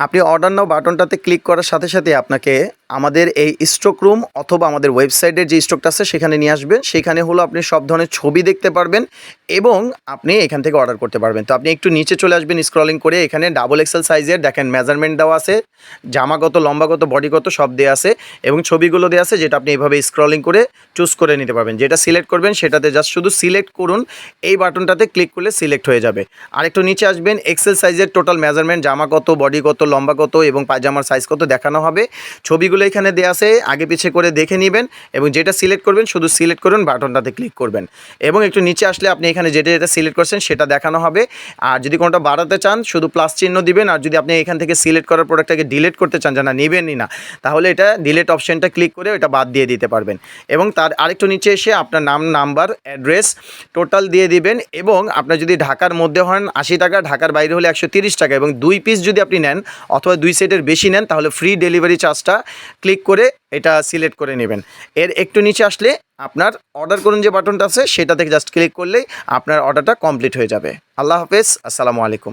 আপনি অর্ডার নাও বাটনটাতে ক্লিক করার সাথে সাথে আপনাকে আমাদের এই স্টক রুম অথবা আমাদের ওয়েবসাইটের যে স্টকটা আছে সেখানে নিয়ে আসবেন। সেখানে হলো আপনি সব ধরনের ছবি দেখতে পারবেন এবং আপনি এখান থেকে অর্ডার করতে পারবেন। তো আপনি একটু নিচে চলে আসবেন স্ক্রলিং করে, এখানে ডাবল এক্সেল সাইজের দেখেন মেজারমেন্ট দেওয়া আছে, জামা কত, লম্বা কত, বডি কত সব দেওয়া আছে এবং ছবিগুলো দেওয়া আছে, যেটা আপনি এইভাবে স্ক্রলিং করে চুজ করে নিতে পারবেন। যেটা সিলেক্ট করবেন সেটাতে জাস্ট শুধু সিলেক্ট করুন, এই বাটনটাতে ক্লিক করলে সিলেক্ট হয়ে যাবে। আর একটু নিচে আসবেন, এক্সেল সাইজের টোটাল মেজারমেন্ট, জামা কত, বডি কত, লম্বা কত এবং পায়জামার সাইজ কত দেখানো হবে। ছবিগুলো এখানে দেওয়া আছে, আগে পিছে করে দেখে নেবেন এবং যেটা সিলেক্ট করবেন শুধু সিলেক্ট করুন, বাটনটাতে ক্লিক করবেন এবং একটু নিচে আসলে আপনি এখানে যেটা যেটা সিলেক্ট করছেন সেটা দেখানো হবে। আর যদি কোনোটা বাড়াতে চান শুধু প্লাস চিহ্ন দিবেন, আর যদি আপনি এখান থেকে সিলেক্ট করার প্রোডাক্টটাকে ডিলিট করতে চান, জানা নেবেনই না, তাহলে এটা ডিলিট অপশানটা ক্লিক করে এটা বাদ দিয়ে দিতে পারবেন। এবং তার আরেকটু নিচে এসে আপনার নাম, নাম্বার, অ্যাড্রেস টোটাল দিয়ে দিবেন এবং আপনার যদি ঢাকার মধ্যে হন 80 টাকা, ঢাকার বাইরে হলে 130 টাকা এবং 2 পিস যদি আপনি নেন অথবা 2 সেটের বেশি নেন তাহলে ফ্রি ডেলিভারি চার্জটা ক্লিক করে এটা সিলেক্ট করে নেবেন। এর একটু নিচে আসলে আপনার অর্ডার করুন যে বাটনটা আছে সেটা থেকে জাস্ট ক্লিক করলেই আপনার অর্ডারটা কমপ্লিট হয়ে যাবে। আল্লাহ হাফেজ, আসসালামু আলাইকুম।